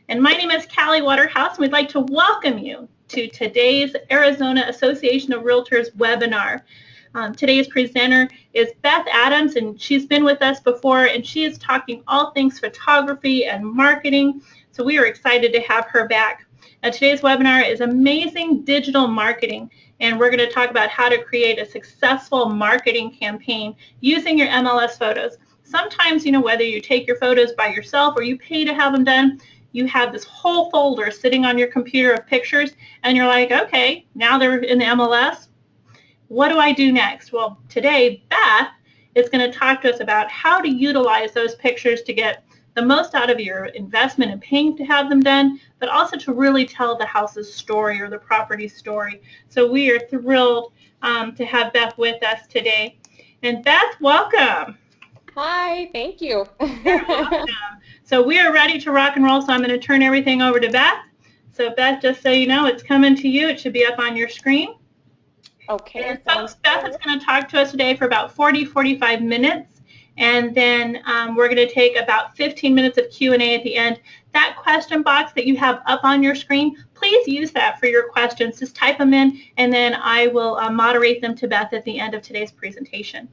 And my name is Callie Waterhouse, and we'd like to welcome you to today's Arizona Association of Realtors webinar. Today's presenter is Beth Adams, and she's been with us before, and she is talking all things photography and marketing, so we are excited to have her back. Today's webinar is Amazing Digital Marketing, and we're going to talk about how to create a successful marketing campaign using your MLS photos. Sometimes, whether you take your photos by yourself or you pay to have them done, you have this whole folder sitting on your computer of pictures, and you're like, okay, now they're in the MLS. What do I do next? Well, today, Beth is going to talk to us about how to utilize those pictures to get the most out of your investment in paying to have them done, but also to really tell the house's story or the property story. So we are thrilled to have Beth with us today. And Beth, welcome. Hi, thank you. You're welcome. So we are ready to rock and roll, so I'm going to turn everything over to Beth. So Beth, just so you know, it's coming to you. It should be up on your screen. Okay. And folks, Beth is going to talk to us today for about 45 minutes, and then we're going to take about 15 minutes of Q&A at the end. That question box that you have up on your screen, please use that for your questions. Just type them in, and then I will moderate them to Beth at the end of today's presentation.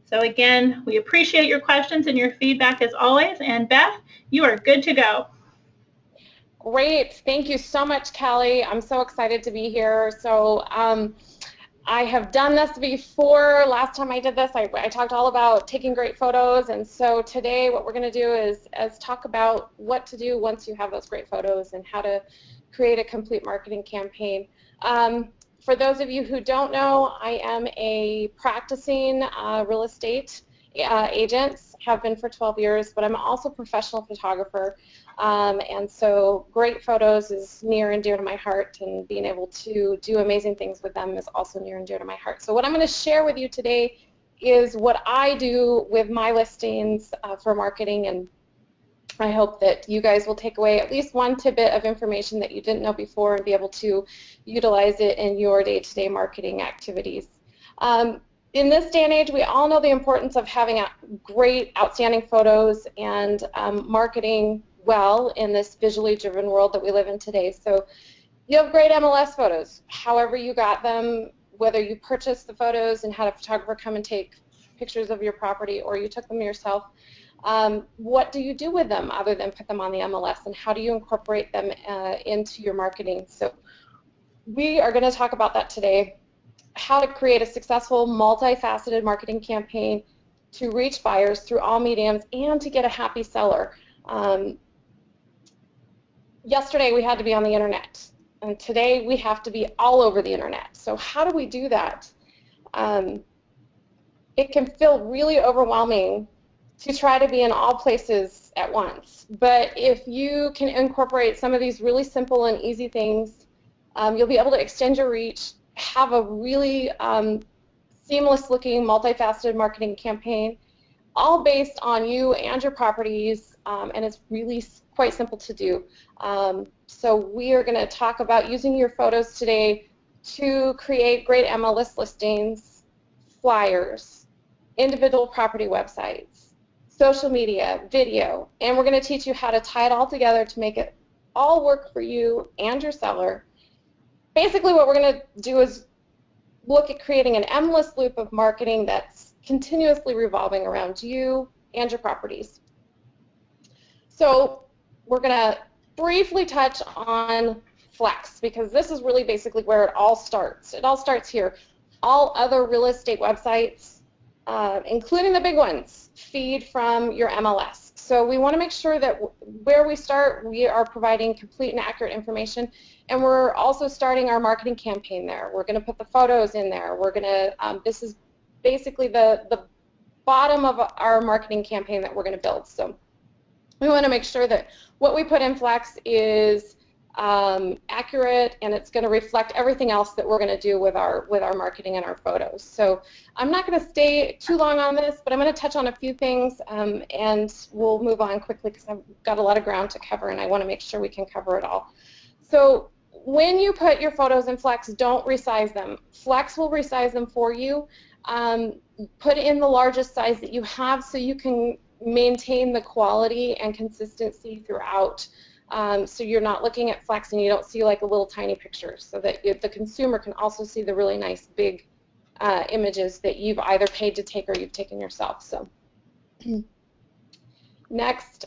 So again, we appreciate your questions and your feedback as always, and Beth, you are good to go. Great. Thank you so much, Callie. I'm so excited to be here. So I have done this before. Last time I did this, I talked all about taking great photos, and so today what we're going to do is talk about what to do once you have those great photos and how to create a complete marketing campaign. For those of you who don't know, I am a practicing real estate agent, have been for 12 years, but I'm also a professional photographer. And so great photos is near and dear to my heart, and being able to do amazing things with them is also near and dear to my heart. So what I'm going to share with you today is what I do with my listings for marketing, and I hope that you guys will take away at least one tidbit of information that you didn't know before and be able to utilize it in your day-to-day marketing activities. In this day and age, we all know the importance of having great, outstanding photos and marketing well in this visually driven world that we live in today. So you have great MLS photos, however you got them, whether you purchased the photos and had a photographer come and take pictures of your property or you took them yourself. What do you do with them other than put them on the MLS, and how do you incorporate them into your marketing? So we are going to talk about that today, how to create a successful multifaceted marketing campaign to reach buyers through all mediums and to get a happy seller. Yesterday we had to be on the internet, and today we have to be all over the internet. So how do we do that? It can feel really overwhelming to try to be in all places at once. But if you can incorporate some of these really simple and easy things, you'll be able to extend your reach, have a really seamless looking, multifaceted marketing campaign, all based on you and your properties, and it's really quite simple to do. So we are going to talk about using your photos today to create great MLS listings, flyers, individual property websites, social media, video, and we're going to teach you how to tie it all together to make it all work for you and your seller. Basically what we're going to do is look at creating an endless loop of marketing that's continuously revolving around you and your properties. So we're going to briefly touch on Flex, because this is really basically where it all starts. It all starts here. All other real estate websites, including the big ones, feed from your MLS. So we want to make sure that where we start, we are providing complete and accurate information, and we're also starting our marketing campaign there. We're going to put the photos in there. We're going to, this is basically the bottom of our marketing campaign that we're going to build. So we want to make sure that what we put in Flex is accurate, and it's going to reflect everything else that we're going to do with our marketing and our photos. So I'm not going to stay too long on this, but I'm going to touch on a few things, and we'll move on quickly because I've got a lot of ground to cover, and I want to make sure we can cover it all. So when you put your photos in Flex, don't resize them. Flex will resize them for you. Put in the largest size that you have so you can maintain the quality and consistency throughout so you're not looking at Flex and you don't see like a little tiny picture, so that the consumer can also see the really nice big images that you've either paid to take or you've taken yourself. So next,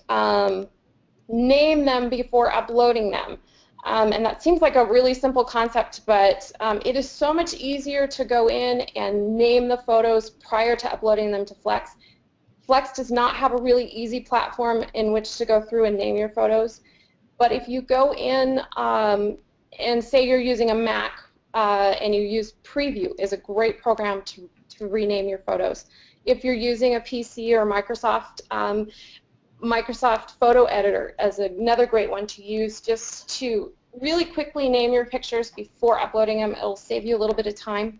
name them before uploading them. And that seems like a really simple concept, but it is so much easier to go in and name the photos prior to uploading them to Flex. Flex does not have a really easy platform in which to go through and name your photos, but if you go in and say you're using a Mac and you use Preview, is a great program to rename your photos. If you're using a PC or Microsoft Photo Editor as another great one to use just to really quickly name your pictures before uploading them. It'll save you a little bit of time.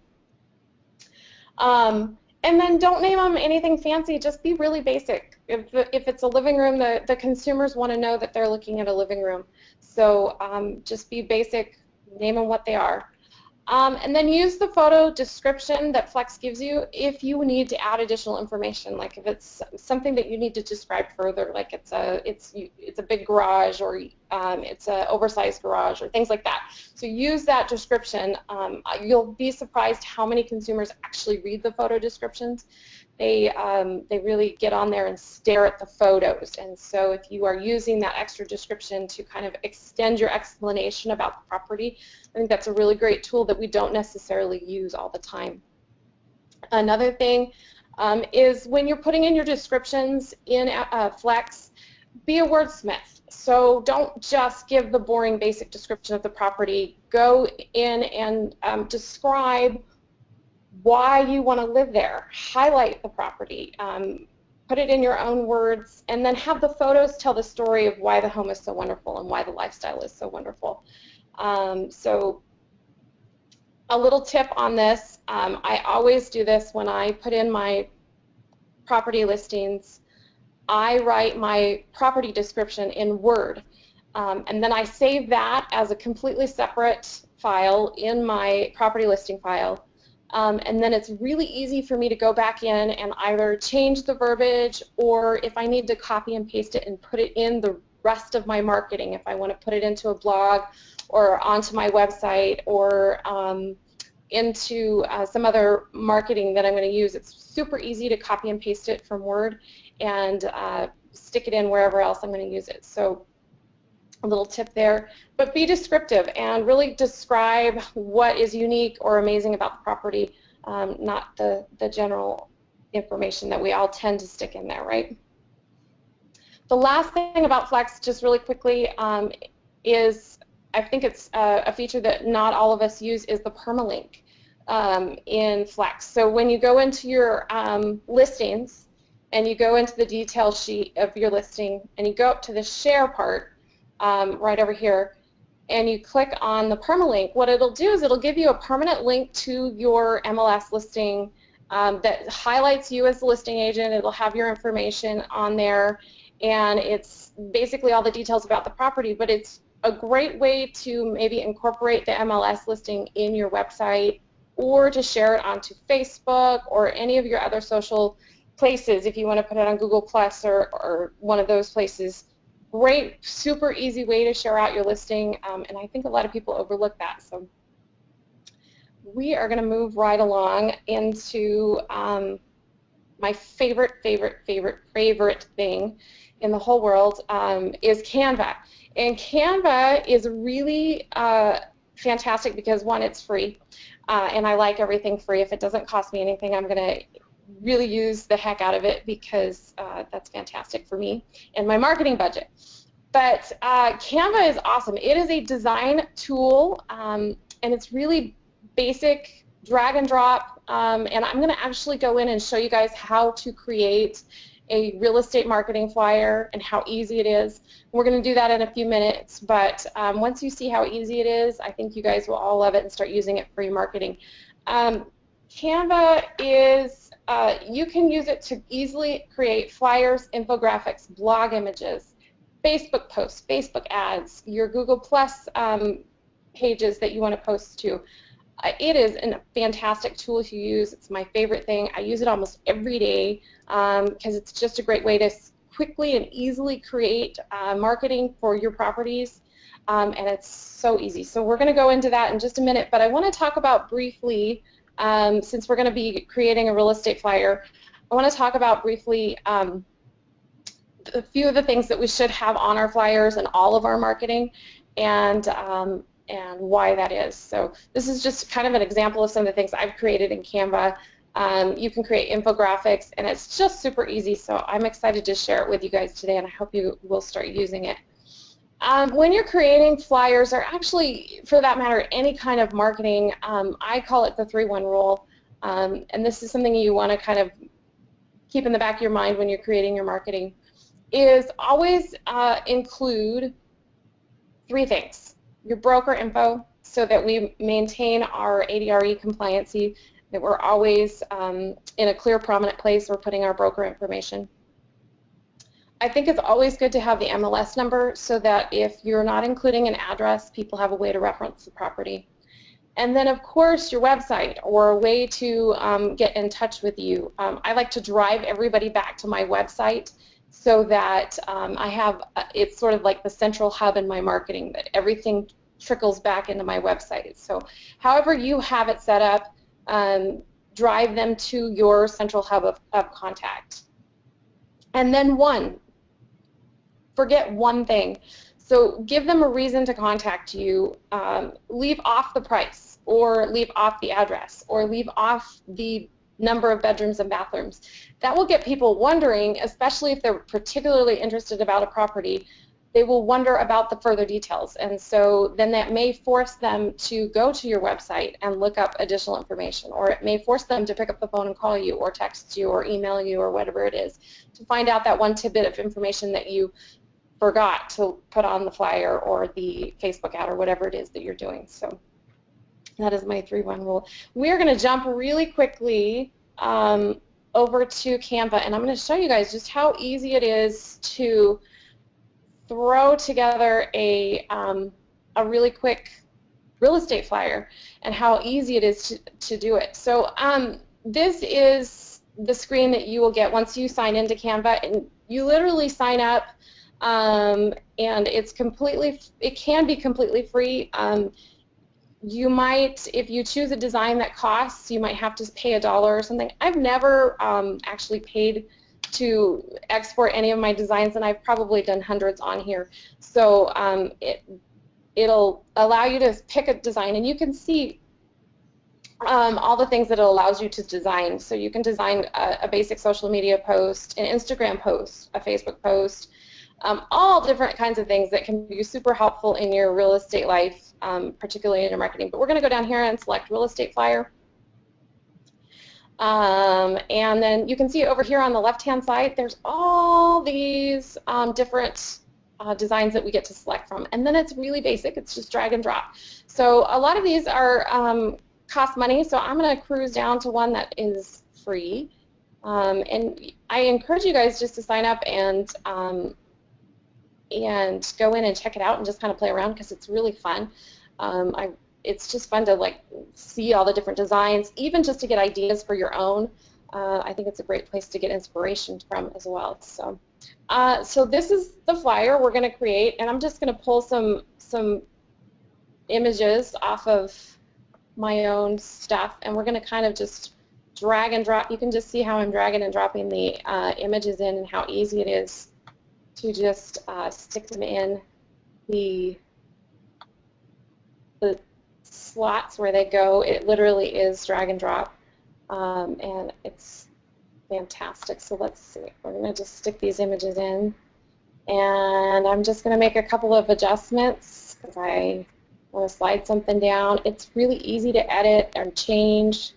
And then don't name them anything fancy, just be really basic. If it's a living room, the consumers want to know that they're looking at a living room. So just be basic, name them what they are. And then use the photo description that Flex gives you if you need to add additional information, like if it's something that you need to describe further, like it's a big garage or it's an oversized garage or things like that. So use that description. You'll be surprised how many consumers actually read the photo descriptions. They really get on there and stare at the photos, and so if you are using that extra description to kind of extend your explanation about the property, I think that's a really great tool that we don't necessarily use all the time. Another thing is when you're putting in your descriptions in Flex, be a wordsmith. So don't just give the boring basic description of the property. Go in and describe why you want to live there. Highlight the property. Put it in your own words, and then have the photos tell the story of why the home is so wonderful and why the lifestyle is so wonderful. So a little tip on this, I always do this when I put in my property listings. I write my property description in Word, and then I save that as a completely separate file in my property listing file. And then it's really easy for me to go back in and either change the verbiage, or if I need to copy and paste it and put it in the rest of my marketing, if I want to put it into a blog or onto my website or into some other marketing that I'm going to use. It's super easy to copy and paste it from Word and stick it in wherever else I'm going to use it. So a little tip there, but be descriptive and really describe what is unique or amazing about the property, not the general information that we all tend to stick in there, right? The last thing about Flex, just really quickly, is I think it's a feature that not all of us use, is the permalink in Flex. So when you go into your listings and you go into the detail sheet of your listing and you go up to the share part, right over here, and you click on the permalink, what it'll do is it'll give you a permanent link to your MLS listing that highlights you as the listing agent. It'll have your information on there, and it's basically all the details about the property, but it's a great way to maybe incorporate the MLS listing in your website, or to share it onto Facebook or any of your other social places if you want to put it on Google Plus or one of those places. Great, super easy way to share out your listing, and I think a lot of people overlook that. So we are going to move right along into my favorite thing in the whole world is Canva. And Canva is really fantastic because, one, it's free, and I like everything free. If it doesn't cost me anything, I'm going to really use the heck out of it because that's fantastic for me and my marketing budget. But Canva is awesome. It is a design tool, and it's really basic, drag and drop, and I'm going to actually go in and show you guys how to create a real estate marketing flyer and how easy it is. We're going to do that in a few minutes, but once you see how easy it is, I think you guys will all love it and start using it for your marketing. Canva is, you can use it to easily create flyers, infographics, blog images, Facebook posts, Facebook ads, your Google Plus pages that you want to post to. It is a fantastic tool to use. It's my favorite thing. I use it almost every day because it's just a great way to quickly and easily create marketing for your properties, and it's so easy. So we're going to go into that in just a minute, but I want to talk about briefly, since we're going to be creating a real estate flyer, I want to talk about briefly a few of the things that we should have on our flyers and all of our marketing, and why that is. So this is just kind of an example of some of the things I've created in Canva. You can create infographics, and it's just super easy, so I'm excited to share it with you guys today, and I hope you will start using it. When you're creating flyers, or actually, for that matter, any kind of marketing, I call it the 3-1 rule, and this is something you want to kind of keep in the back of your mind when you're creating your marketing, is always include 3 things. Your broker info, so that we maintain our ADRE compliancy, that we're always in a clear, prominent place we're putting our broker information. I think it's always good to have the MLS number, so that if you're not including an address, people have a way to reference the property. And then, of course, your website, or a way to get in touch with you. I like to drive everybody back to my website, so that I have, it's sort of like the central hub in my marketing, that everything trickles back into my website. So however you have it set up, drive them to your central hub of contact. And then forget one thing. So give them a reason to contact you. Leave off the price, or leave off the address, or leave off the number of bedrooms and bathrooms. That will get people wondering, especially if they're particularly interested about a property. They will wonder about the further details, and so then that may force them to go to your website and look up additional information, or it may force them to pick up the phone and call you, or text you, or email you, or whatever it is, to find out that one tidbit of information that you forgot to put on the flyer or the Facebook ad or whatever it is that you're doing. So that is my 3-1 rule. We're going to jump really quickly over to Canva, and I'm going to show you guys just how easy it is to throw together a really quick real estate flyer, and how easy it is to do it. So this is the screen that you will get once you sign into Canva, and you literally sign up, and it can be completely free. You might, if you choose a design that costs, you might have to pay $1 or something. I've never actually paid to export any of my designs, and I've probably done hundreds on here. So it'll allow you to pick a design, and you can see all the things that it allows you to design. So you can design a basic social media post, an Instagram post, a Facebook post, all different kinds of things that can be super helpful in your real estate life, particularly in your marketing. But we're going to go down here and select real estate flyer. And then you can see over here on the left-hand side, there's all these different designs that we get to select from. And then it's really basic. It's just drag and drop. So a lot of these are cost money, so I'm going to cruise down to one that is free. And I encourage you guys just to sign up and go in and check it out and just kind of play around, because it's really fun. It's just fun to like see all the different designs, even just to get ideas for your own. I think it's a great place to get inspiration from as well. So, so this is the flyer we're going to create, and I'm just going to pull some images off of my own stuff, and we're going to kind of just drag and drop. You can just see how I'm dragging and dropping the images in, and how easy it is to just stick them in the slots where they go. It literally is drag and drop, and it's fantastic. So let's see. We're going to just stick these images in, and I'm just going to make a couple of adjustments because I want to slide something down. It's really easy to edit and change.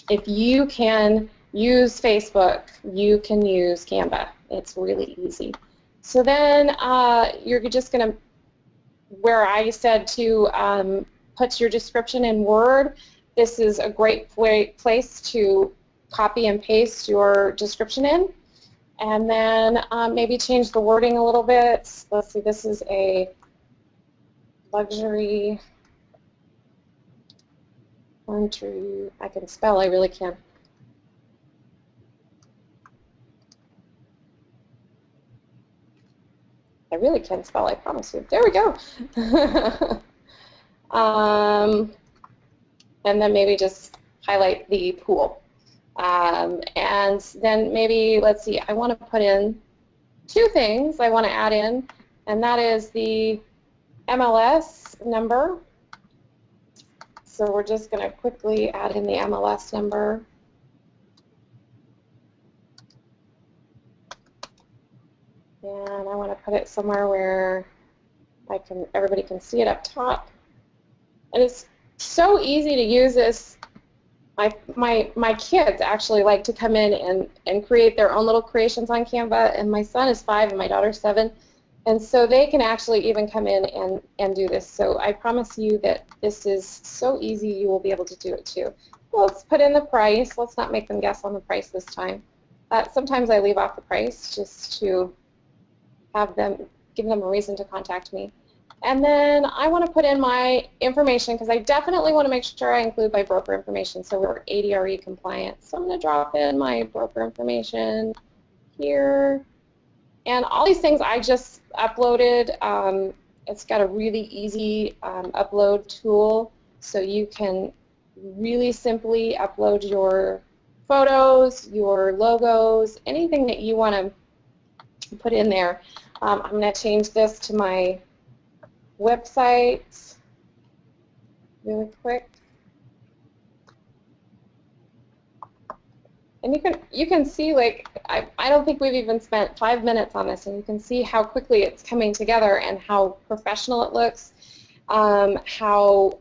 If you can use Facebook, you can use Canva. It's really easy. So then you're just going to, where I said to put your description in Word, this is a great place to copy and paste your description in. And then maybe change the wording a little bit. Let's see, this is a luxury country. I can spell, I really can. I really can spell, I promise you. There we go. And then maybe just highlight the pool. And then maybe, let's see, I want to put in 2 things I want to add in, and that is the MLS number. So we're just going to quickly add in the MLS number. And I want to put it somewhere where everybody can see it up top. And it's so easy to use this. My kids actually like to come in and create their own little creations on Canva, and my son is 5 and my daughter's 7, and so they can actually even come in and do this. So I promise you that this is so easy, you will be able to do it too. Well, let's put in the price. Let's not make them guess on the price this time. Sometimes I leave off the price just to give them a reason to contact me. And then I want to put in my information because I definitely want to make sure I include my broker information so we're ADRE compliant. So I'm going to drop in my broker information here. And all these things I just uploaded. It's got a really easy upload tool, so you can really simply upload your photos, your logos, anything that you want to put in there. I'm going to change this to my website really quick. And you can see, like, I don't think we've even spent 5 minutes on this, and you can see how quickly it's coming together and how professional it looks, how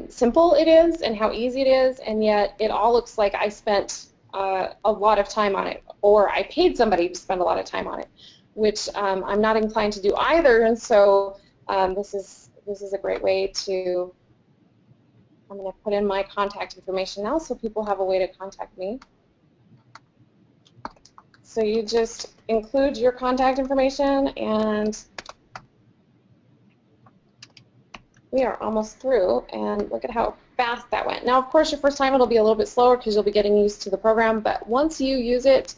simple it is and how easy it is, and yet it all looks like I spent a lot of time on it, or I paid somebody to spend a lot of time on it, which I'm not inclined to do either. And so this is a great way to. I'm going to put in my contact information now so people have a way to contact me. So you just include your contact information, and we are almost through, and look at how fast that went. Now, of course, your first time it'll be a little bit slower because you'll be getting used to the program, but once you use it,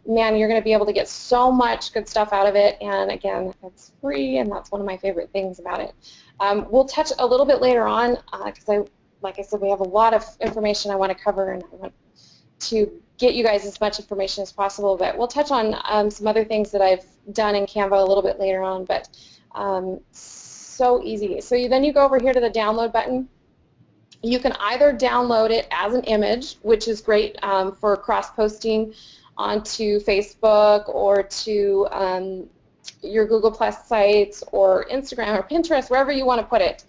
man, you're going to be able to get so much good stuff out of it, and again, it's free, and that's one of my favorite things about it. We'll touch a little bit later on because, like I said, we have a lot of information I want to cover, and I want to get you guys as much information as possible, but we'll touch on some other things that I've done in Canva a little bit later on, but so easy. So then you go over here to the download button. You can either download it as an image, which is great for cross-posting onto Facebook or to your Google Plus sites or Instagram or Pinterest, wherever you want to put it.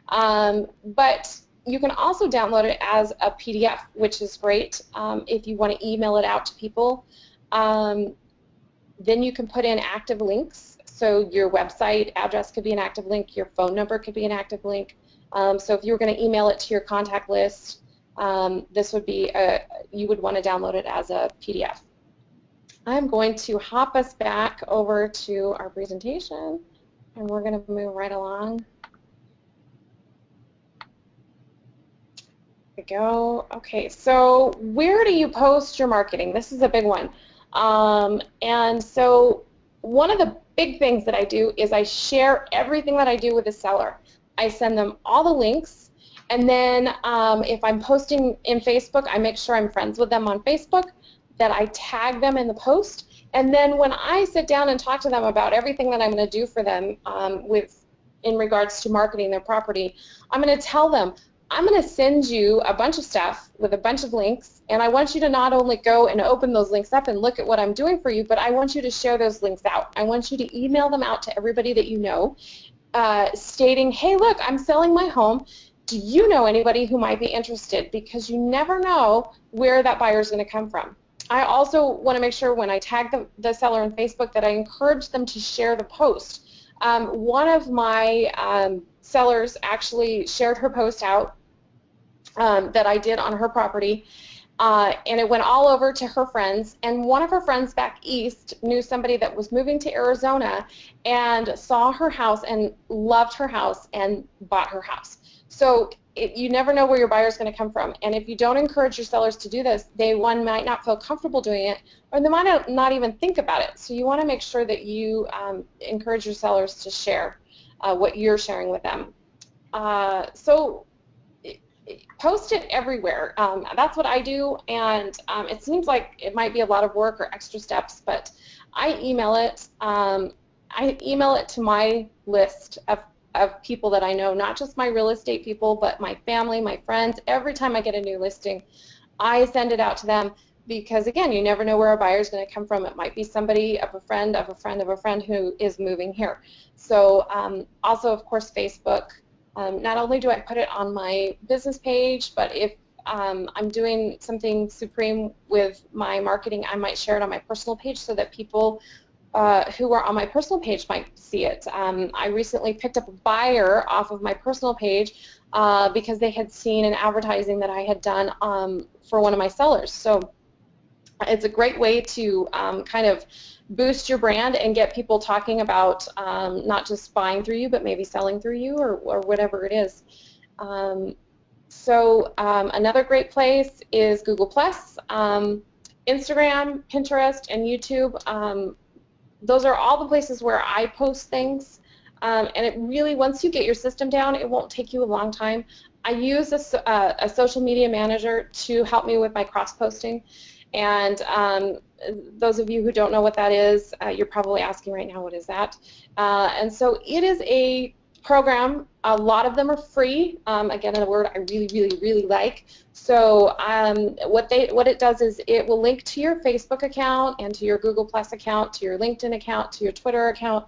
But you can also download it as a PDF, which is great if you want to email it out to people. Then you can put in active links. So your website address could be an active link, your phone number could be an active link. So if you were going to email it to your contact list, this would be you would want to download it as a PDF. I'm going to hop us back over to our presentation, and we're going to move right along. There we go. Okay, so where do you post your marketing? This is a big one. And so one of the big things that I do is I share everything that I do with the seller. I send them all the links, and then if I'm posting in Facebook, I make sure I'm friends with them on Facebook, that I tag them in the post, and then when I sit down and talk to them about everything that I'm going to do for them in regards to marketing their property, I'm going to tell them, I'm going to send you a bunch of stuff with a bunch of links, and I want you to not only go and open those links up and look at what I'm doing for you, but I want you to share those links out. I want you to email them out to everybody that you know, stating, hey, look, I'm selling my home. Do you know anybody who might be interested? Because you never know where that buyer is going to come from. I also want to make sure when I tag the seller on Facebook that I encourage them to share the post. One of my sellers actually shared her post out that I did on her property, and it went all over to her friends, and one of her friends back east knew somebody that was moving to Arizona and saw her house and loved her house and bought her house. So you never know where your buyer is going to come from, and if you don't encourage your sellers to do this, they, one, might not feel comfortable doing it, or they might not even think about it. So you want to make sure that you encourage your sellers to share what you're sharing with them. So post it everywhere. That's what I do, and it seems like it might be a lot of work or extra steps, but I email it. I email it to my list of people that I know, not just my real estate people, but my family, my friends. Every time I get a new listing, I send it out to them, because again, you never know where a buyer is going to come from. It might be somebody of a friend of a friend of a friend who is moving here. So also, of course, Facebook. Not only do I put it on my business page, but if I'm doing something supreme with my marketing, I might share it on my personal page so that people who are on my personal page might see it. I recently picked up a buyer off of my personal page because they had seen an advertising that I had done for one of my sellers. So it's a great way to kind of boost your brand and get people talking about not just buying through you, but maybe selling through you, or whatever it is. Another great place is Google+, Instagram, Pinterest, and YouTube. Those are all the places where I post things, and it really, once you get your system down, it won't take you a long time. I use a social media manager to help me with my cross-posting, and those of you who don't know what that is, you're probably asking right now, what is that? And so it is a program. A lot of them are free. Again, a word I really, really, really like. So what it does is it will link to your Facebook account and to your Google Plus account, to your LinkedIn account, to your Twitter account,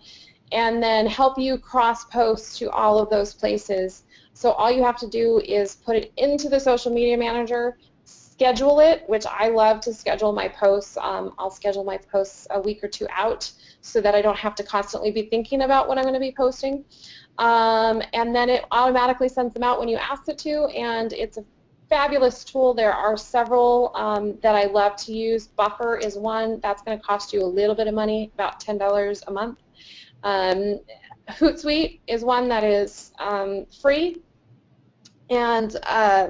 and then help you cross-post to all of those places. So all you have to do is put it into the social media manager, schedule it, which I love to schedule my posts. I'll schedule my posts a week or two out so that I don't have to constantly be thinking about what I'm going to be posting. And then it automatically sends them out when you ask it to, and it's a fabulous tool. There are several that I love to use. Buffer is one. That's going to cost you a little bit of money, about $10 a month. Hootsuite is one that is free. And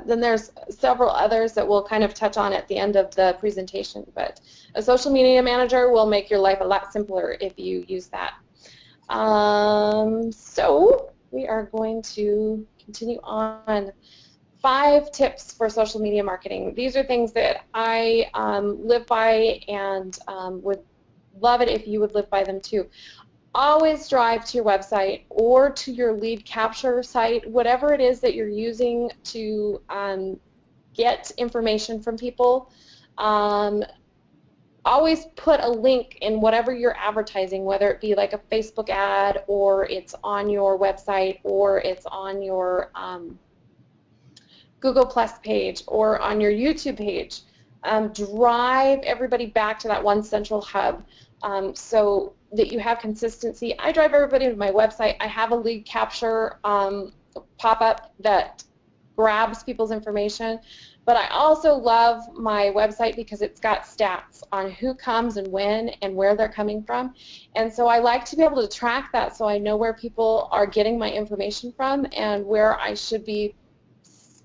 then there's several others that we'll kind of touch on at the end of the presentation. But a social media manager will make your life a lot simpler if you use that. So we are going to continue on. 5 tips for social media marketing. These are things that I live by, and would love it if you would live by them too. Always drive to your website or to your lead capture site, whatever it is that you're using to get information from people. Always put a link in whatever you're advertising, whether it be like a Facebook ad, or it's on your website, or it's on your Google Plus page, or on your YouTube page. Drive everybody back to that one central hub so that you have consistency. I drive everybody to my website. I have a lead capture pop-up that grabs people's information, but I also love my website because it's got stats on who comes and when and where they're coming from, and so I like to be able to track that so I know where people are getting my information from and where I should be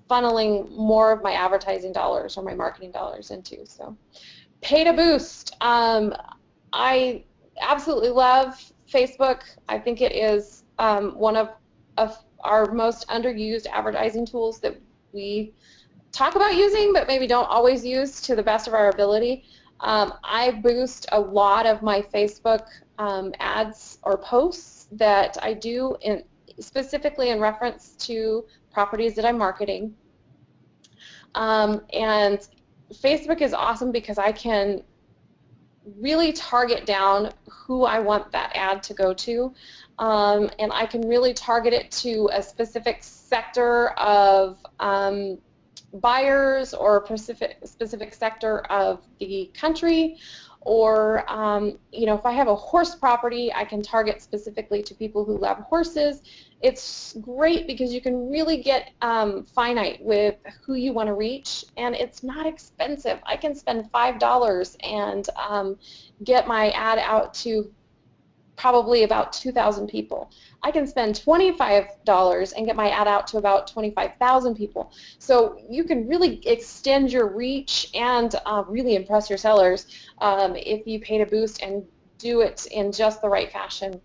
funneling more of my advertising dollars or my marketing dollars into. So pay to boost. I absolutely love Facebook. I think it is one of our most underused advertising tools that we talk about using but maybe don't always use to the best of our ability. I boost a lot of my Facebook ads or posts that I do specifically in reference to properties that I'm marketing. And Facebook is awesome because I can really target down who I want that ad to go to, and I can really target it to a specific sector of buyers, or a specific sector of the country, Or, you know, if I have a horse property, I can target specifically to people who love horses. It's great because you can really get finite with who you want to reach, and it's not expensive. I can spend $5 and get my ad out to probably about 2,000 people. I can spend $25 and get my ad out to about 25,000 people. So you can really extend your reach and really impress your sellers if you pay to boost and do it in just the right fashion.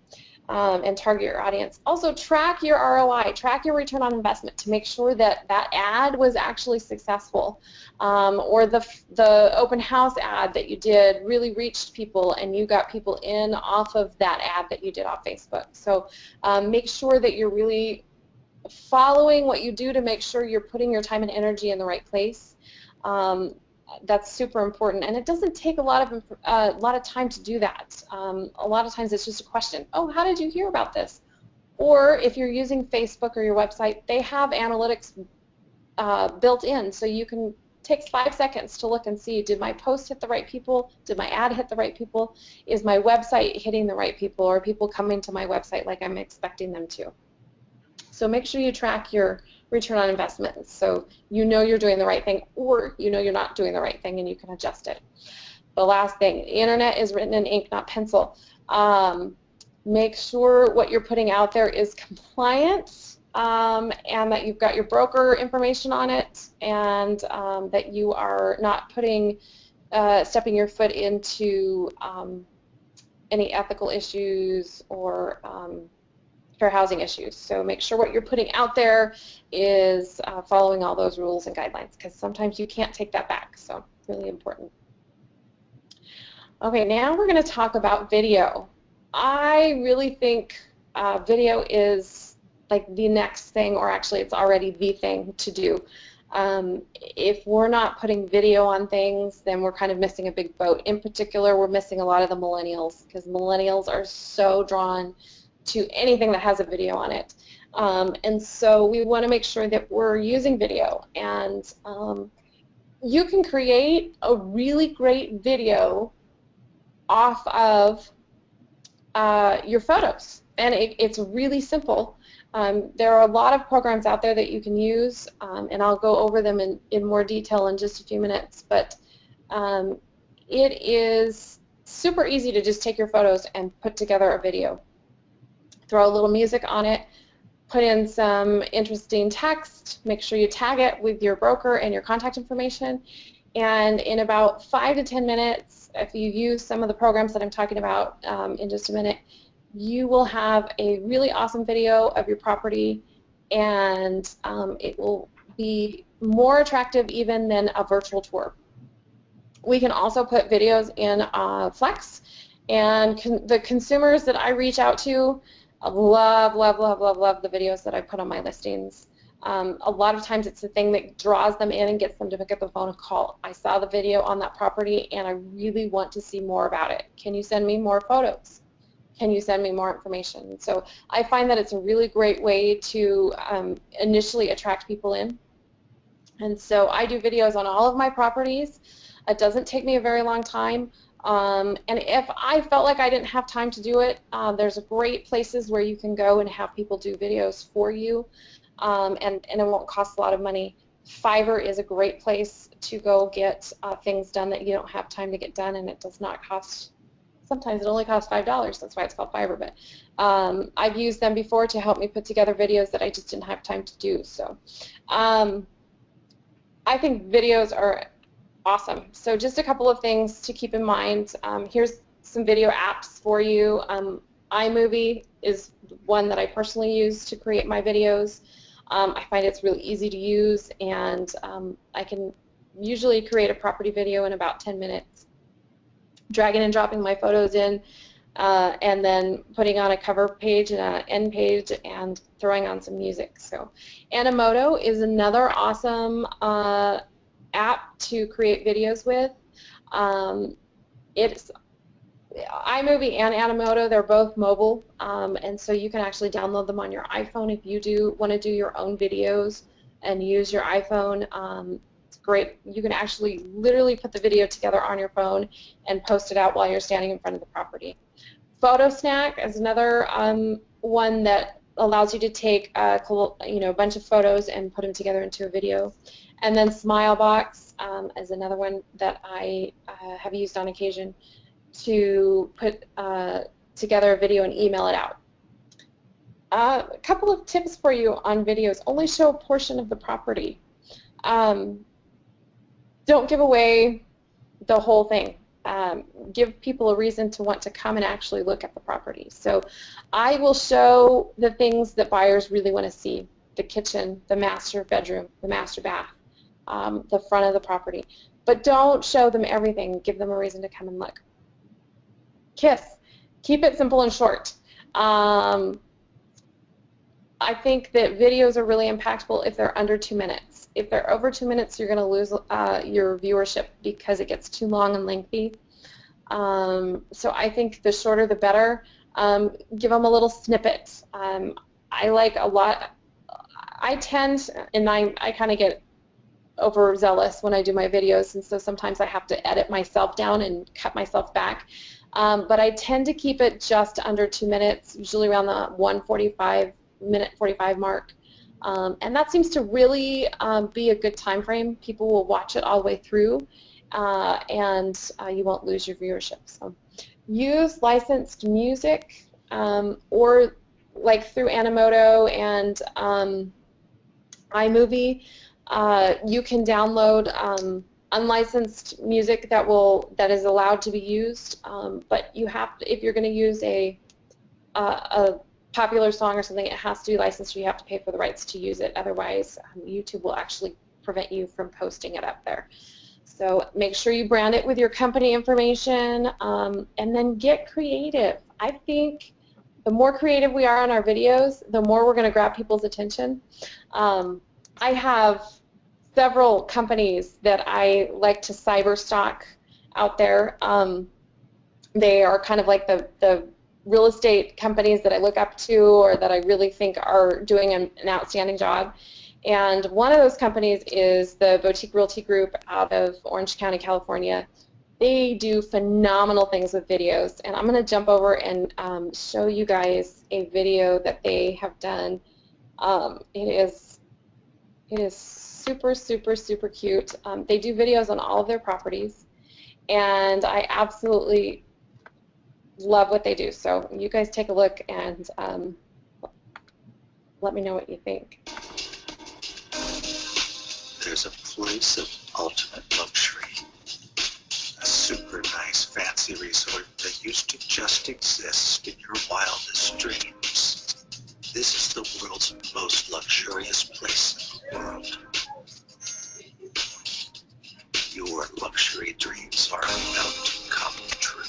And target your audience. Also, track your ROI, track your return on investment to make sure that that ad was actually successful, or the open house ad that you did really reached people and you got people in off of that ad that you did off Facebook. So make sure that you're really following what you do to make sure you're putting your time and energy in the right place. That's super important, and it doesn't take a lot of time to do that. A lot of times it's just a question, oh, how did you hear about this? Or if you're using Facebook or your website, they have analytics built in, so you can take 5 seconds to look and see, did my post hit the right people? Did my ad hit the right people? Is my website hitting the right people? Or are people coming to my website like I'm expecting them to? So make sure you track your return on investment so you know you're doing the right thing, or you know you're not doing the right thing and you can adjust it. The last thing, the internet is written in ink, not pencil. Make sure what you're putting out there is compliant, and that you've got your broker information on it, and that you are not stepping your foot into any ethical issues or fair housing issues. So make sure what you're putting out there is following all those rules and guidelines, because sometimes you can't take that back. So really important. Okay, now we're going to talk about video. I really think video is like the next thing, or actually it's already the thing to do. If we're not putting video on things, then we're kind of missing a big boat. In particular, we're missing a lot of the millennials, because millennials are so drawn to anything that has a video on it. And so we want to make sure that we're using video. And you can create a really great video off of your photos. And it's really simple. There are a lot of programs out there that you can use, and I'll go over them in more detail in just a few minutes. But it is super easy to just take your photos and put together a video. Throw a little music on it, put in some interesting text, make sure you tag it with your broker and your contact information, and in about 5 to 10 minutes, if you use some of the programs that I'm talking about in just a minute, you will have a really awesome video of your property, and it will be more attractive even than a virtual tour. We can also put videos in Flex, and the consumers that I reach out to love the videos that I put on my listings. A lot of times it's the thing that draws them in and gets them to pick up the phone and call. I saw the video on that property and I really want to see more about it. Can you send me more photos? Can you send me more information? So I find that it's a really great way to initially attract people in. And so I do videos on all of my properties. It doesn't take me a very long time. And if I felt like I didn't have time to do it, there's great places where you can go and have people do videos for you, and it won't cost a lot of money. Fiverr is a great place to go get things done that you don't have time to get done, and it does not cost, sometimes it only costs $5, that's why it's called Fiverr, but I've used them before to help me put together videos that I just didn't have time to do. So I think videos are awesome. So just a couple of things to keep in mind. Here's some video apps for you. iMovie is one that I personally use to create my videos. I find it's really easy to use, and I can usually create a property video in about 10 minutes. Dragging and dropping my photos in, and then putting on a cover page and an end page and throwing on some music. So Animoto is another awesome app to create videos with. It's iMovie and Animoto, they're both mobile, and so you can actually download them on your iPhone if you do want to do your own videos and use your iPhone. It's great. You can actually literally put the video together on your phone and post it out while you're standing in front of the property. Photo Snack is another one that allows you to take a bunch of photos and put them together into a video. And then Smilebox is another one that I have used on occasion to put together a video and email it out. A couple of tips for you on videos. Only show a portion of the property. Don't give away the whole thing. Give people a reason to want to come and actually look at the property. So I will show the things that buyers really want to see: the kitchen, the master bedroom, the master bath, the front of the property. But don't show them everything. Give them a reason to come and look. KISS. Keep it simple and short. I think that videos are really impactful if they're under 2 minutes. If they're over 2 minutes, you're going to lose your viewership because it gets too long and lengthy. So I think the shorter the better. Give them a little snippet. I like a lot. I tend, and I kind of get overzealous when I do my videos, and so sometimes I have to edit myself down and cut myself back. But I tend to keep it just under 2 minutes, usually around the 1:45 45 mark. And that seems to really be a good time frame. People will watch it all the way through, and you won't lose your viewership. So use licensed music, or like through Animoto and iMovie. You can download unlicensed music that is allowed to be used, but you have to, if you're going to use a popular song or something, it has to be licensed, or you have to pay for the rights to use it. Otherwise, YouTube will actually prevent you from posting it up there. So make sure you brand it with your company information, and then get creative. I think the more creative we are on our videos, the more we're going to grab people's attention. I have several companies that I like to cyber stalk out there. They are kind of like the real estate companies that I look up to, or that I really think are doing an outstanding job. And one of those companies is the Boutique Realty Group out of Orange County, California. They do phenomenal things with videos, and I'm going to jump over and show you guys a video that they have done. It is super, super, super cute. They do videos on all of their properties, and I absolutely love what they do. So you guys take a look and let me know what you think. There's a place of ultimate luxury, a super nice fancy resort that used to just exist in your wildest dreams. This is the world's most luxurious place in the world. Your luxury dreams are about to come true.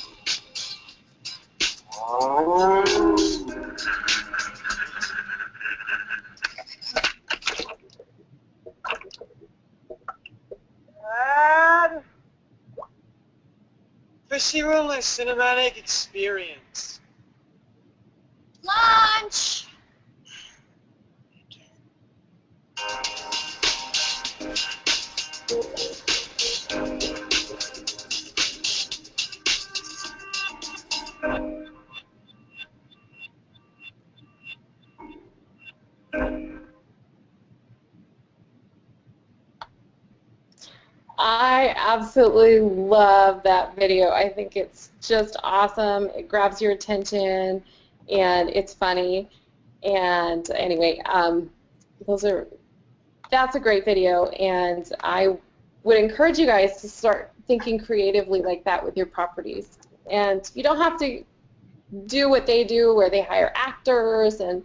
Proceed my cinematic experience. Lunch! I absolutely love that video. I think it's just awesome. It grabs your attention, and it's funny. And anyway, that's a great video, and I would encourage you guys to start thinking creatively like that with your properties. And you don't have to do what they do, where they hire actors and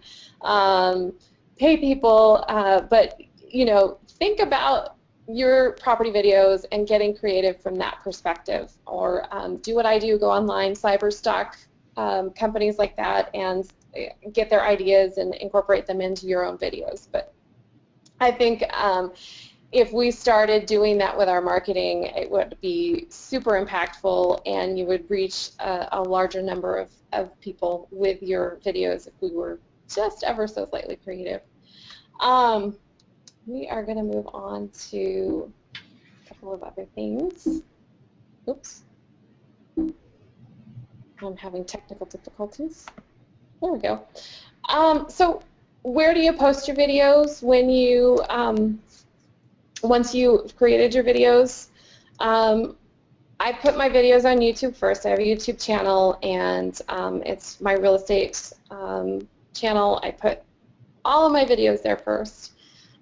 pay people, but think about your property videos and getting creative from that perspective. Or do what I do, go online, cyber stalk companies like that, and get their ideas and incorporate them into your own videos. But I think if we started doing that with our marketing, it would be super impactful, and you would reach a larger number of people with your videos if we were just ever so slightly creative. We are going to move on to couple of other things. Oops. I'm having technical difficulties. There we go. So where do you post your videos when you, once you've created your videos? I put my videos on YouTube first. I have a YouTube channel, and it's my real estate channel. I put all of my videos there first.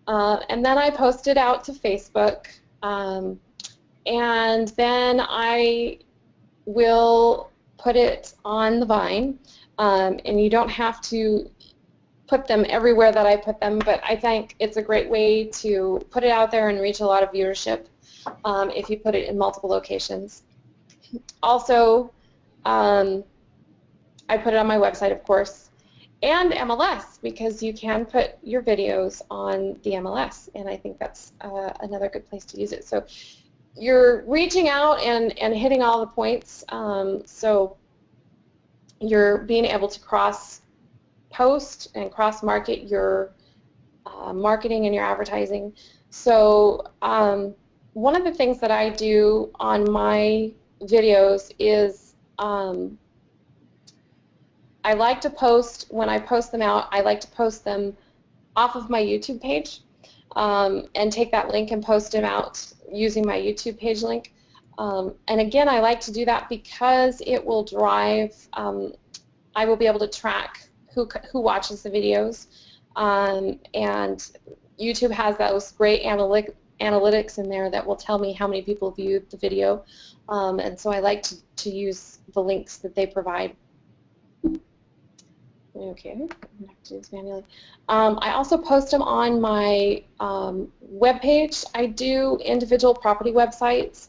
And then I post it out to Facebook. And then I will put it on the Vine. And you don't have to put them everywhere that I put them, but I think it's a great way to put it out there and reach a lot of viewership if you put it in multiple locations. Also, I put it on my website, of course, and MLS, because you can put your videos on the MLS, and I think that's another good place to use it. So you're reaching out and hitting all the points, so you're being able to cross-post and cross-market your marketing and your advertising. So one of the things that I do on my videos is I like to post, when I post them out, I like to post them off of my YouTube page and take that link and post them out using my YouTube page link. And again, I like to do that because it will drive, I will be able to track who watches the videos. And YouTube has those great analytics in there that will tell me how many people viewed the video. And so I like to use the links that they provide. Okay, I'm going to have to do this manually. I also post them on my webpage. I do individual property websites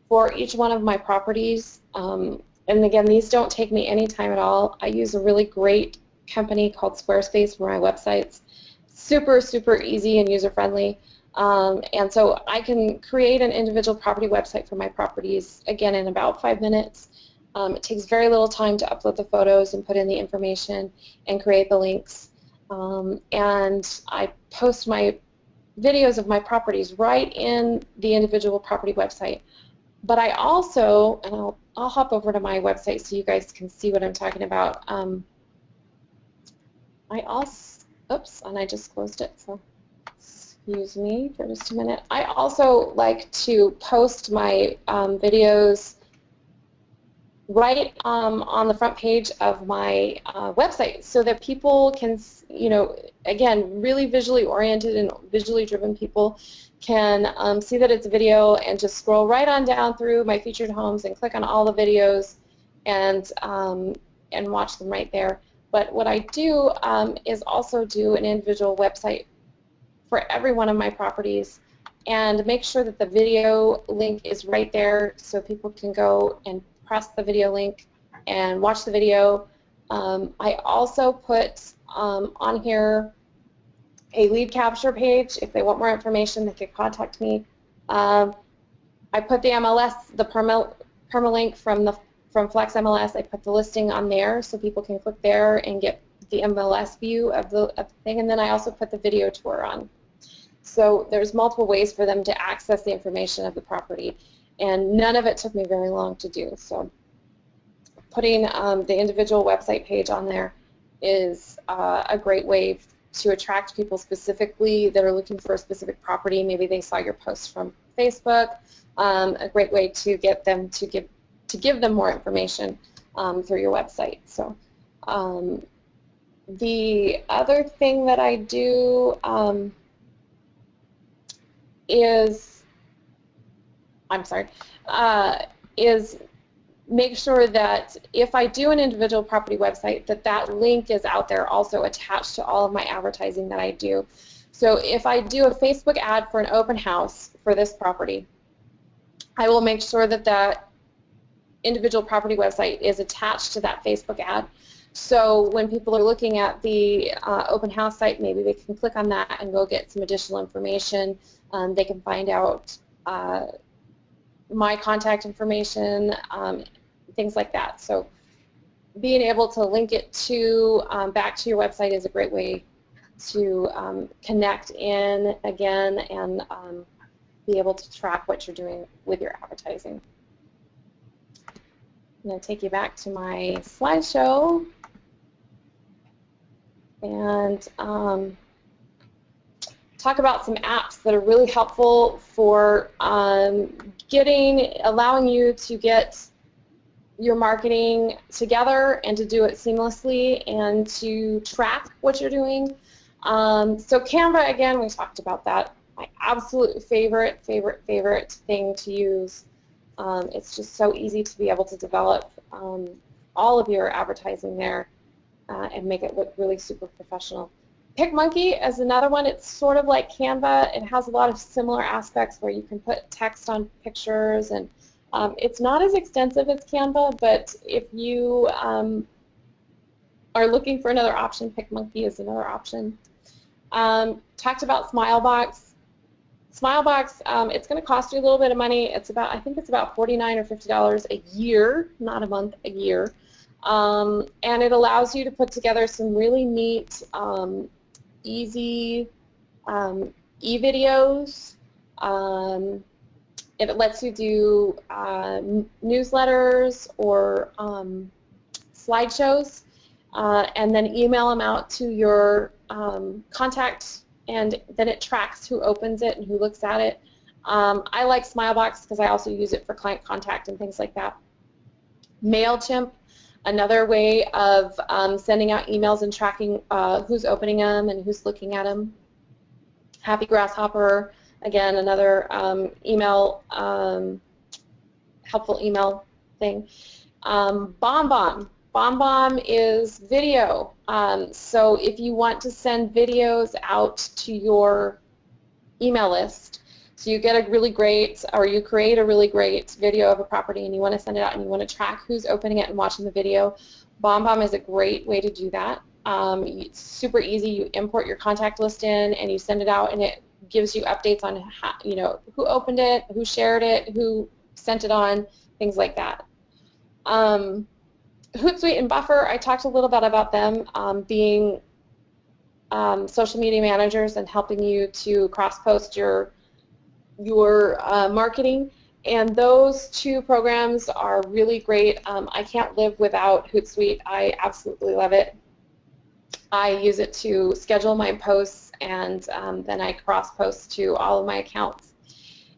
for each one of my properties. And again, these don't take me any time at all. I use a really great company called Squarespace for my websites. Super, super easy and user-friendly. And so I can create an individual property website for my properties, again, in about 5 minutes. It takes very little time to upload the photos and put in the information and create the links. And I post my videos of my properties right in the individual property website. But I also, and I'll hop over to my website so you guys can see what I'm talking about. I also, oops, and I just closed it, so excuse me for just a minute. I also like to post my videos right on the front page of my website so that people can, you know, again, really visually oriented and visually driven people can see that it's a video and just scroll right on down through my featured homes and click on all the videos and watch them right there. But what I do is also do an individual website for every one of my properties and make sure that the video link is right there so people can go and press the video link and watch the video. I also put on here a lead capture page. If they want more information, they can contact me. I put the MLS, the permalink from Flex MLS. I put the listing on there so people can click there and get the MLS view of the thing. And then I also put the video tour on. So there's multiple ways for them to access the information of the property, and none of it took me very long to do. So putting the individual website page on there is a great way to attract people specifically that are looking for a specific property. Maybe they saw your post from Facebook. A great way to get them to give them more information through your website. So the other thing that I do is make sure that if I do an individual property website, that link is out there also attached to all of my advertising that I do. So if I do a Facebook ad for an open house for this property, I will make sure that that individual property website is attached to that Facebook ad. So when people are looking at the open house site, maybe they can click on that and go get some additional information. They can find out my contact information, things like that. So being able to link it to back to your website is a great way to connect in again and be able to track what you're doing with your advertising. I'm going to take you back to my slideshow and talk about some apps that are really helpful for allowing you to get your marketing together and to do it seamlessly and to track what you're doing. So Canva, again, we talked about that. My absolute favorite thing to use. It's just so easy to be able to develop all of your advertising there and make it look really super professional. PicMonkey is another one. It's sort of like Canva. It has a lot of similar aspects where you can put text on pictures, and it's not as extensive as Canva, but if you are looking for another option, PicMonkey is another option. Talked about Smilebox. Smilebox, it's going to cost you a little bit of money. It's about, I think it's about $49 or $50 a year, not a month, a year. And it allows you to put together some really neat, easy e-videos. It lets you do newsletters or slideshows, and then email them out to your contact, and then it tracks who opens it and who looks at it. I like Smilebox because I also use it for client contact and things like that. MailChimp, another way of sending out emails and tracking who's opening them and who's looking at them. Happy Grasshopper, again, another email, helpful email thing. BombBomb. BombBomb is video. So if you want to send videos out to your email list, so you get a really great, or you create a really great video of a property and you want to send it out and you want to track who's opening it and watching the video, BombBomb is a great way to do that. It's super easy. You import your contact list in and you send it out, and it gives you updates on how, you know, who opened it, who shared it, who sent it on, things like that. Hootsuite and Buffer, I talked a little bit about them being social media managers and helping you to cross-post your marketing, and those two programs are really great. I can't live without Hootsuite. I absolutely love it. I use it to schedule my posts, and then I cross-post to all of my accounts,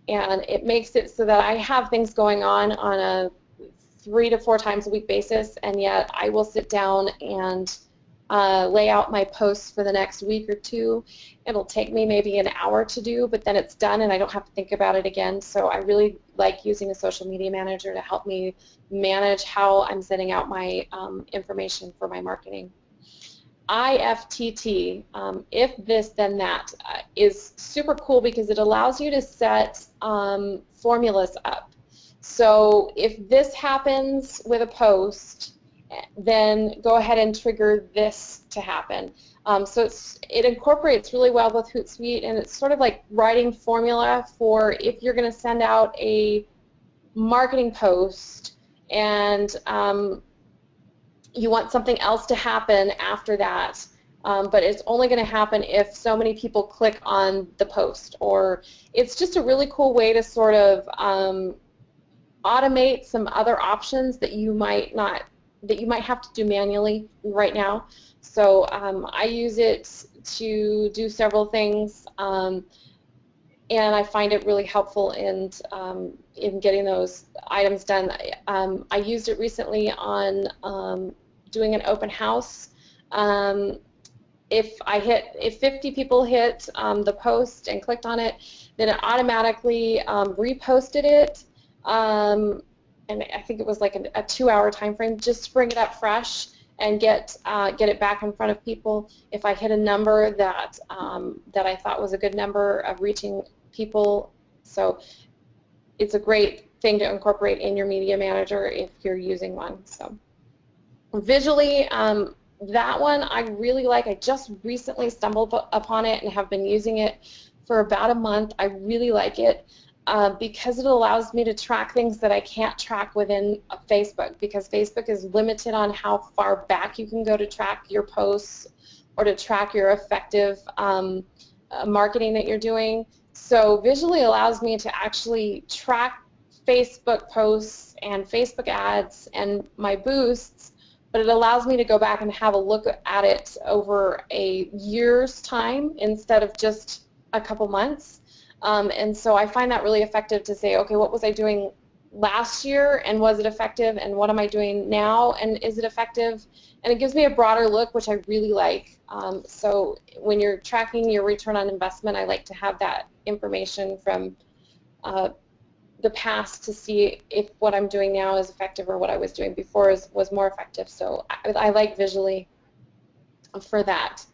and it makes it so that I have things going on a 3 to 4 times a week basis, and yet I will sit down and lay out my posts for the next week or two. It'll take me maybe an hour to do, but then it's done and I don't have to think about it again. So I really like using a social media manager to help me manage how I'm sending out my information for my marketing. IFTTT, if this then that, is super cool because it allows you to set formulas up. So if this happens with a post, then go ahead and trigger this to happen. So it incorporates really well with Hootsuite, and it's sort of like writing formula for if you're going to send out a marketing post and you want something else to happen after that, but it's only going to happen if so many people click on the post. Or it's just a really cool way to sort of automate some other options that you might have to do manually right now. So I use it to do several things, and I find it really helpful in getting those items done. I used it recently on doing an open house. If 50 people hit the post and clicked on it, then it automatically reposted it. And I think it was like a 2-hour time frame, just to bring it up fresh and get it back in front of people. If I hit a number that I thought was a good number of reaching people, so it's a great thing to incorporate in your media manager if you're using one. So visually, that one I really like. I just recently stumbled upon it and have been using it for about a month. I really like it. Because it allows me to track things that I can't track within Facebook, because Facebook is limited on how far back you can go to track your posts or to track your effective marketing that you're doing. So visually allows me to actually track Facebook posts and Facebook ads and my boosts, but it allows me to go back and have a look at it over a year's time instead of just a couple months. And so I find that really effective to say, okay, what was I doing last year and was it effective, and what am I doing now and is it effective? And it gives me a broader look, which I really like. So when you're tracking your return on investment, I like to have that information from the past to see if what I'm doing now is effective or what I was doing before was more effective. So I like visually for that.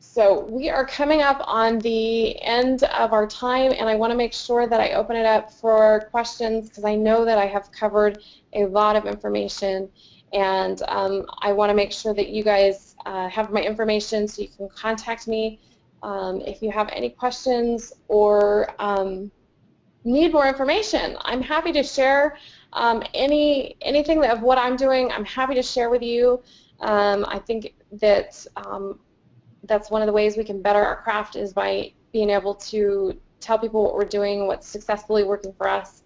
So we are coming up on the end of our time, and I want to make sure that I open it up for questions because I know that I have covered a lot of information, and I want to make sure that you guys have my information so you can contact me if you have any questions or need more information. I'm happy to share anything of what I'm doing. I'm happy to share with you. I think that that's one of the ways we can better our craft is by being able to tell people what we're doing, what's successfully working for us,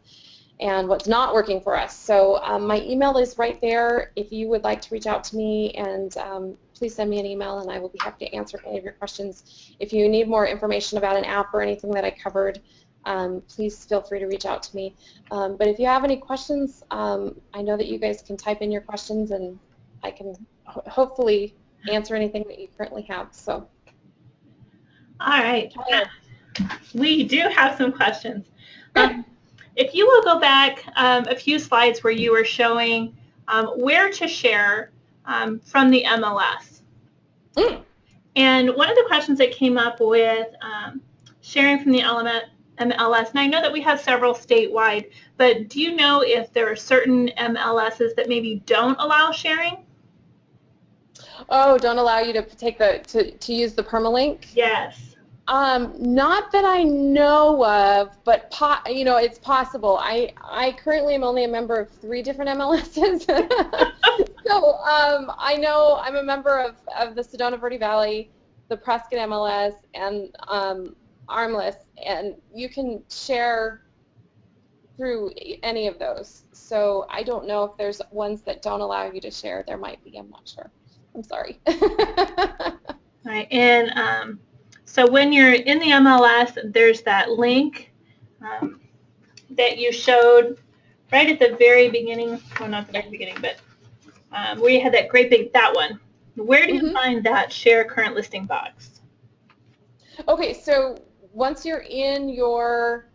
and what's not working for us. So my email is right there if you would like to reach out to me, and please send me an email and I will be happy to answer any of your questions. If you need more information about an app or anything that I covered, please feel free to reach out to me. But if you have any questions, I know that you guys can type in your questions and I can hopefully answer anything that you currently have. So, All right. We do have some questions. If you will go back a few slides where you were showing where to share from the MLS. And one of the questions that came up with sharing from the MLS, and I know that we have several statewide, but do you know if there are certain MLSs that maybe don't allow sharing? Oh, don't allow you to take to use the permalink? Yes. Not that I know of, but it's possible. I currently am only a member of 3 different MLSs, so I know I'm a member of the Sedona Verde Valley, the Prescott MLS, and Armless, and you can share through any of those. So I don't know if there's ones that don't allow you to share. There might be. I'm not sure. I'm sorry. Right, and so when you're in the MLS, there's that link that you showed right at the very beginning, well, not the very beginning, but where you had that great big, that one. Where do you find that share current listing box? Okay, so once you're in your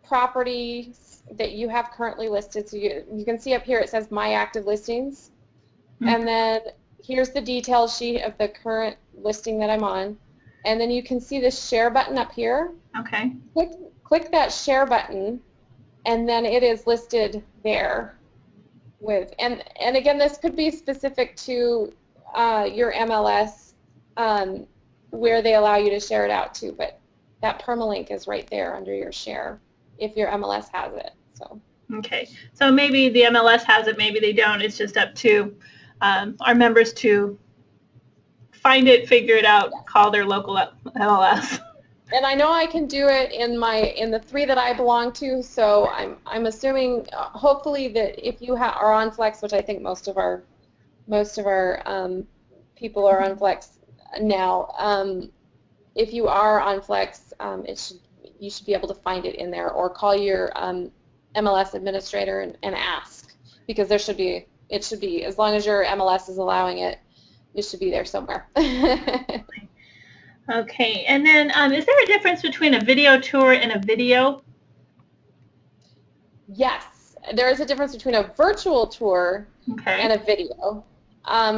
properties that you have currently listed, so you can see up here it says My Active Listings, and then here's the detail sheet of the current listing that I'm on, and then you can see the share button up here. Okay. Click that share button, and then it is listed there with, and again, this could be specific to your MLS where they allow you to share it out to, but that permalink is right there under your share if your MLS has it. So. Okay, so maybe the MLS has it, maybe they don't. It's just up to our members to find it, figure it out, call their local MLS. And I know I can do it in the 3 that I belong to, so I'm assuming hopefully that if you are on Flex, which I think most of our people are on Flex now, if you are on Flex, you should be able to find it in there, or call your MLS administrator and ask, because it should be, as long as your MLS is allowing it, it should be there somewhere. Okay, and then is there a difference between a video tour and a video? Yes, there is a difference between a virtual tour and a video.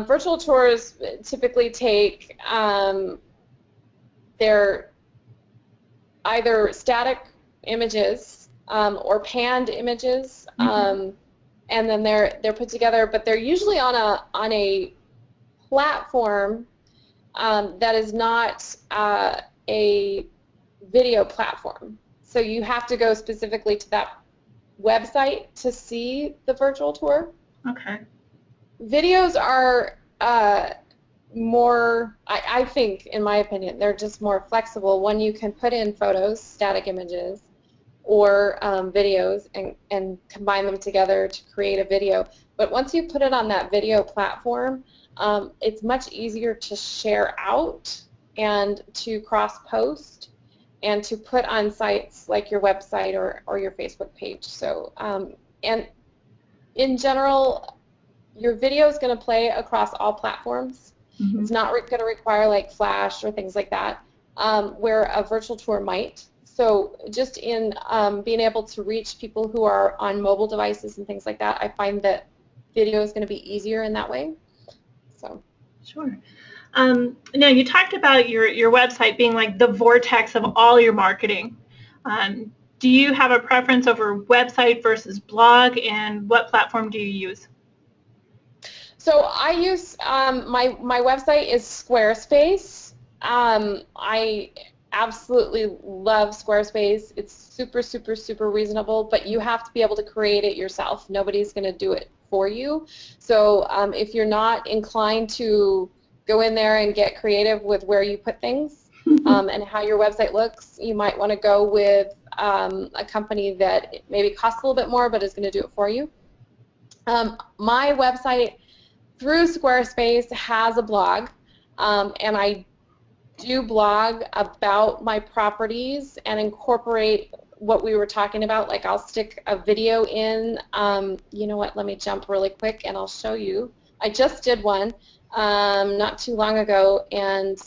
Virtual tours typically take they're either static images or panned images, and then they're put together, but they're usually on a platform that is not a video platform. So you have to go specifically to that website to see the virtual tour. Okay. Videos are more, I think, in my opinion, they're just more flexible when you can put in photos, static images, or videos and combine them together to create a video. But once you put it on that video platform, it's much easier to share out and to cross-post and to put on sites like your website or your Facebook page. So, and in general, your video is going to play across all platforms. Mm-hmm. It's not going to require like Flash or things like that, where a virtual tour might. So just in being able to reach people who are on mobile devices and things like that, I find that video is going to be easier in that way. So. Sure. Now, you talked about your website being like the vortex of all your marketing. Do you have a preference over website versus blog, and what platform do you use? So I use, my website is Squarespace. I absolutely love Squarespace. It's super, super, super reasonable, but you have to be able to create it yourself. Nobody's going to do it for you. So if you're not inclined to go in there and get creative with where you put things and how your website looks, you might want to go with a company that maybe costs a little bit more but is going to do it for you. My website through Squarespace has a blog, and I do blog about my properties and incorporate what we were talking about. Like I'll stick a video in. You know what, let me jump really quick and I'll show you. I just did one not too long ago, and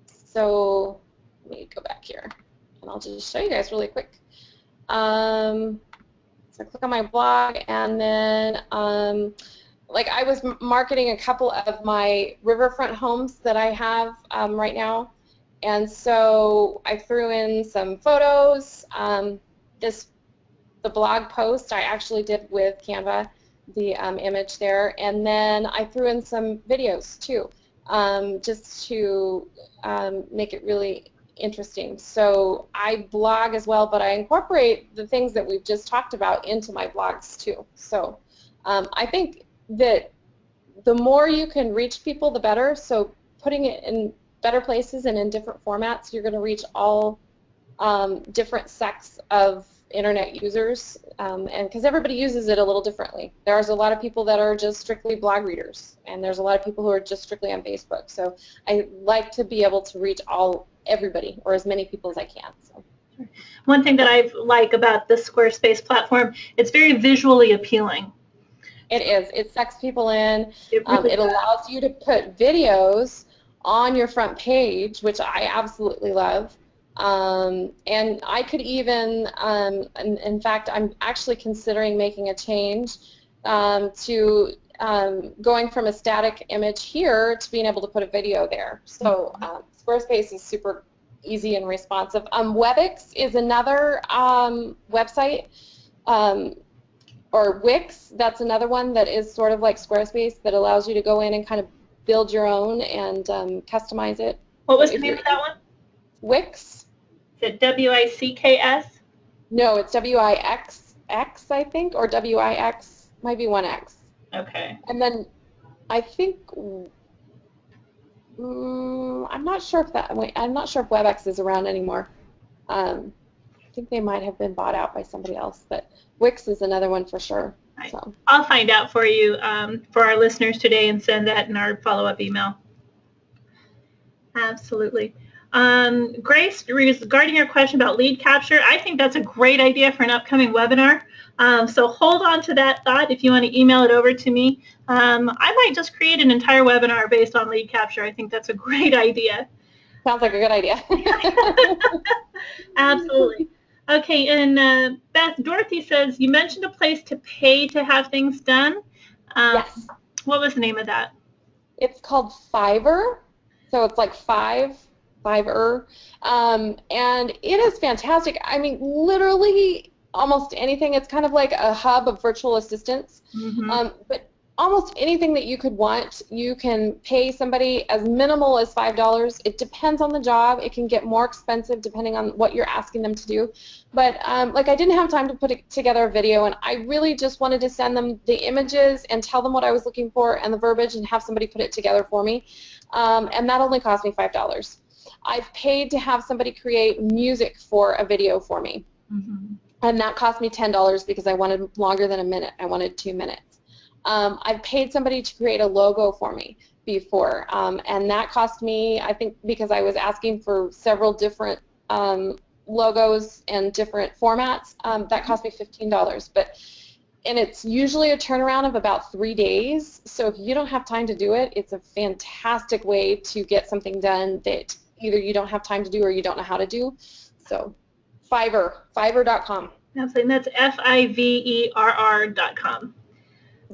so let me go back here and I'll just show you guys really quick. So click on my blog, and then like I was marketing a couple of my riverfront homes that I have right now, and so I threw in some photos. The blog post I actually did with Canva, the image there, and then I threw in some videos too, just to make it really interesting. So I blog as well, but I incorporate the things that we've just talked about into my blogs too. So I think that the more you can reach people, the better. So putting it in better places and in different formats, you're going to reach all different sects of internet users, and because everybody uses it a little differently. There's a lot of people that are just strictly blog readers, and there's a lot of people who are just strictly on Facebook. So I like to be able to reach everybody, or as many people as I can. So. One thing that I like about the Squarespace platform, it's very visually appealing. It is. It sucks people in. It really it allows you to put videos on your front page, which I absolutely love. And I could even, in fact, I'm actually considering making a change to going from a static image here to being able to put a video there. So Squarespace is super easy and responsive. WebEx is another website, or Wix, that's another one that is sort of like Squarespace that allows you to go in and kind of build your own and customize it. What was the name of that one? Wix. Is it W-I-C-K-S? No, it's W-I-X-X, I think, or W-I-X, might be one X. Okay. And then I think, I'm not sure if WebEx is around anymore. I think they might have been bought out by somebody else, but Wix is another one for sure. Right. So. I'll find out for you, for our listeners today, and send that in our follow-up email. Absolutely. Grace, regarding your question about lead capture, I think that's a great idea for an upcoming webinar. So hold on to that thought if you want to email it over to me. I might just create an entire webinar based on lead capture. I think that's a great idea. Sounds like a good idea. Absolutely. Okay, and Beth, Dorothy says, you mentioned a place to pay to have things done. Yes. What was the name of that? It's called Fiverr. So it's like Fiverr. And it is fantastic. I mean, literally almost anything. It's kind of like a hub of virtual assistants. Mm-hmm. But almost anything that you could want. You can pay somebody as minimal as $5. It depends on the job. It can get more expensive depending on what you're asking them to do. But like I didn't have time to put together a video, and I really just wanted to send them the images and tell them what I was looking for and the verbiage and have somebody put it together for me. And that only cost me $5. I've paid to have somebody create music for a video for me. Mm-hmm. And that cost me $10 because I wanted longer than a minute. I wanted 2 minutes. I've paid somebody to create a logo for me before, and that cost me, I think, because I was asking for several different logos and different formats, that cost me $15. And it's usually a turnaround of about 3 days, so if you don't have time to do it, it's a fantastic way to get something done that either you don't have time to do or you don't know how to do. So Fiverr.com. Absolutely, and that's Fiverr.com.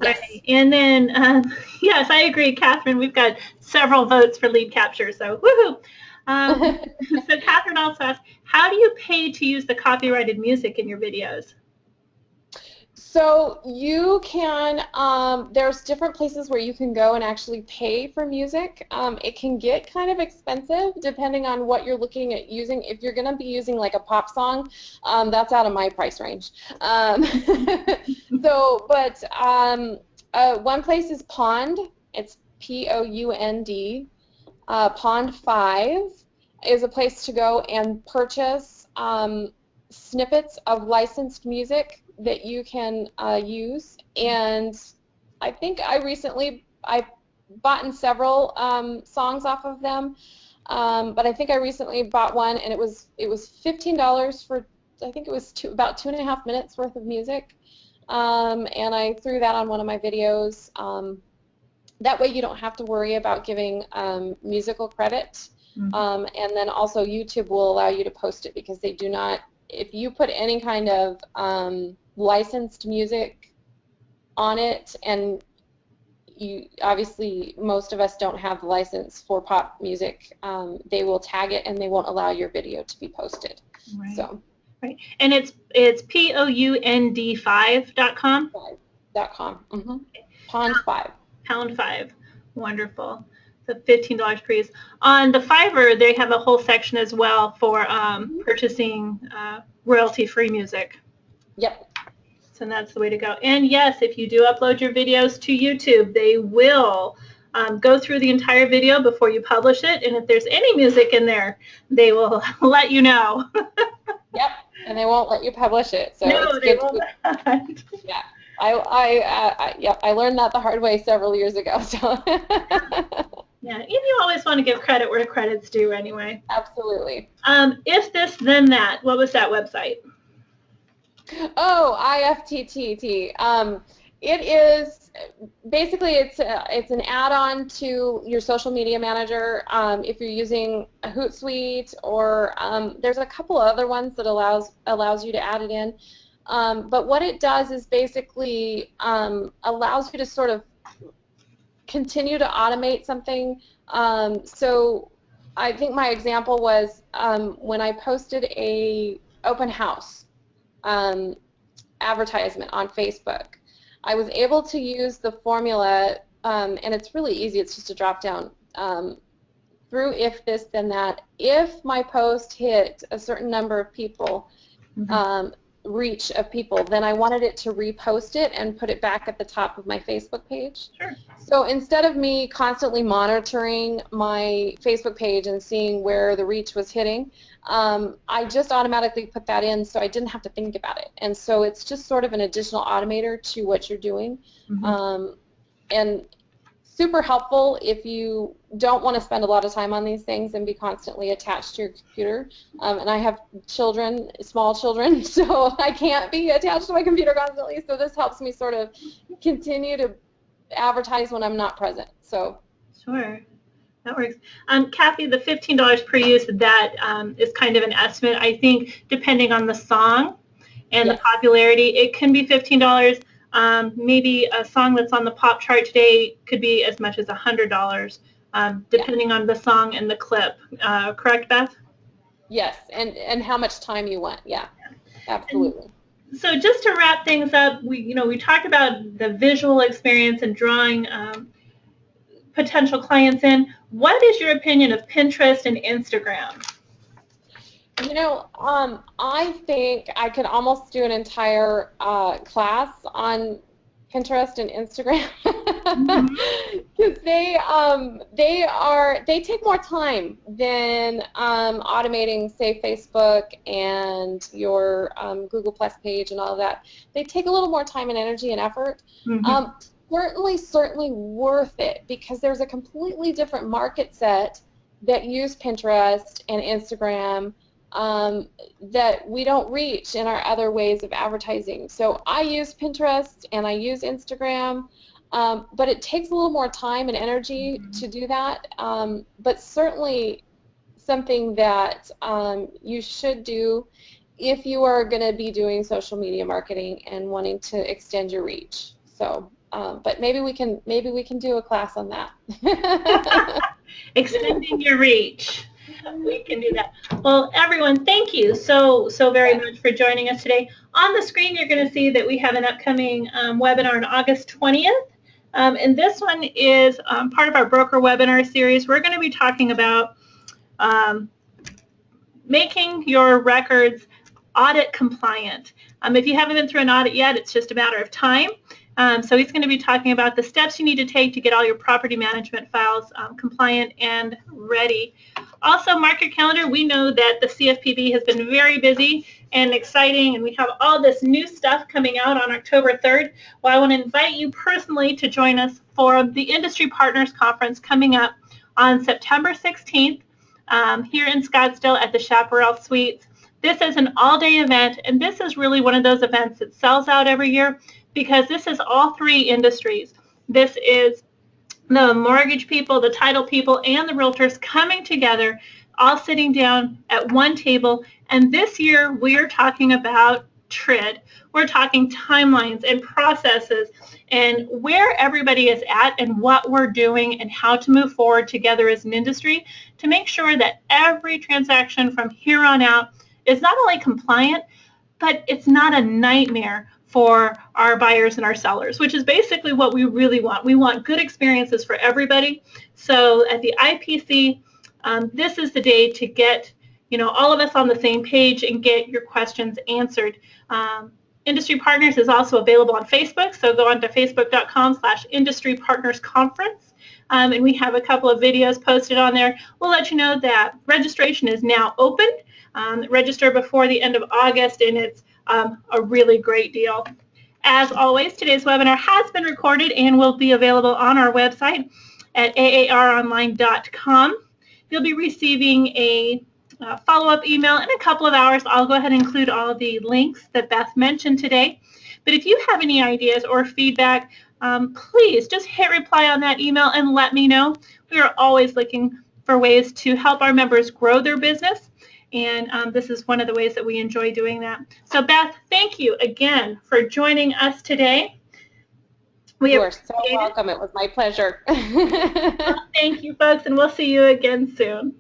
Yes. Right. And then, yes, I agree, Catherine. We've got several votes for lead capture, so woohoo! So Catherine also asked, how do you pay to use the copyrighted music in your videos? So you can, there's different places where you can go and actually pay for music. It can get kind of expensive depending on what you're looking at using. If you're going to be using like a pop song, that's out of my price range. One place is Pond. It's P-O-U-N-D. Pond 5 is a place to go and purchase snippets of licensed music that you can use. And I think I've bought several songs off of them, but I think I recently bought one, and it was $15 for, I think it was about 2.5 minutes worth of music, and I threw that on one of my videos. That way you don't have to worry about giving musical credit. Mm-hmm. And then also YouTube will allow you to post it, because they do not, if you put any kind of licensed music on it, and you obviously, most of us don't have the license for pop music, they will tag it and they won't allow your video to be posted. Right. So. Right. And it's POUND5.com? .com. Mm-hmm. Pond 5. Pound 5. Wonderful. So $15 per use. On the Fiverr, they have a whole section as well for purchasing royalty-free music. Yep. So that's the way to go. And yes, if you do upload your videos to YouTube, they will go through the entire video before you publish it. And if there's any music in there, they will let you know. Yep. And they won't let you publish it. So no, it's they good won't. Yeah. I learned that the hard way several years ago. So. Yeah, and you always want to give credit where credit's due anyway. Absolutely. If this, then that. What was that website? Oh, IFTTT. It is basically it's an add-on to your social media manager. If you're using a Hootsuite, or there's a couple other ones that allows you to add it in. But what it does is basically allows you to sort of continue to automate something. So I think my example was when I posted a open house advertisement on Facebook. I was able to use the formula, and it's really easy. It's just a drop down through if this then that. If my post hit a certain number of people, reach of people, then I wanted it to repost it and put it back at the top of my Facebook page. Sure. So instead of me constantly monitoring my Facebook page and seeing where the reach was hitting, I just automatically put that in, so I didn't have to think about it. And so it's just sort of an additional automator to what you're doing. And super helpful if you don't want to spend a lot of time on these things and be constantly attached to your computer. And I have children, small children, so I can't be attached to my computer constantly, so this helps me sort of continue to advertise when I'm not present. So sure, that works. Kathy, the $15 per use, that is kind of an estimate. I think depending on the song and the popularity, it can be $15. Maybe a song that's on the pop chart today could be as much as $100, depending on the song and the clip. Correct, Beth? Yes, and how much time you want. Yeah, absolutely. So just to wrap things up, we talked about the visual experience and drawing potential clients in. What is your opinion of Pinterest and Instagram? I think I could almost do an entire class on Pinterest and Instagram because they take more time than automating, say, Facebook and your Google Plus page and all of that. They take a little more time and energy and effort. Certainly worth it because there's a completely different market set that use Pinterest and Instagram that we don't reach in our other ways of advertising. So I use Pinterest and I use Instagram, but it takes a little more time and energy to do that, but certainly something that you should do if you are going to be doing social media marketing and wanting to extend your reach. So, but maybe we can do a class on that. Extending your reach. We can do that. Well, everyone, thank you so very much for joining us today. On the screen, you're going to see that we have an upcoming webinar on August 20th. And this one is part of our broker webinar series. We're going to be talking about making your records audit compliant. If you haven't been through an audit yet, it's just a matter of time. So he's going to be talking about the steps you need to take to get all your property management files compliant and ready. Also, mark your calendar. We know that the CFPB has been very busy and exciting, and we have all this new stuff coming out on October 3rd. Well, I want to invite you personally to join us for the Industry Partners Conference coming up on September 16th here in Scottsdale at the Chaparral Suites. This is an all-day event, and this is really one of those events that sells out every year because this is all three industries. This is the mortgage people, the title people, and the realtors coming together, all sitting down at one table. And this year, we're talking about TRID. We're talking timelines and processes and where everybody is at and what we're doing and how to move forward together as an industry to make sure that every transaction from here on out is not only compliant, but it's not a nightmare for our buyers and our sellers, which is basically what we really want. We want good experiences for everybody. So at the IPC, this is the day to get all of us on the same page and get your questions answered. Industry Partners is also available on Facebook, so go on to facebook.com/Industry Partners Conference. And we have a couple of videos posted on there. We'll let you know that registration is now open. Register before the end of August, and it's a really great deal. As always, today's webinar has been recorded and will be available on our website at aaronline.com. You'll be receiving a follow-up email in a couple of hours. I'll go ahead and include all the links that Beth mentioned today. But if you have any ideas or feedback, please just hit reply on that email and let me know. We are always looking for ways to help our members grow their business. And this is one of the ways that we enjoy doing that. So Beth, thank you again for joining us today. You are so welcome. It was my pleasure. Well, thank you, folks, and we'll see you again soon.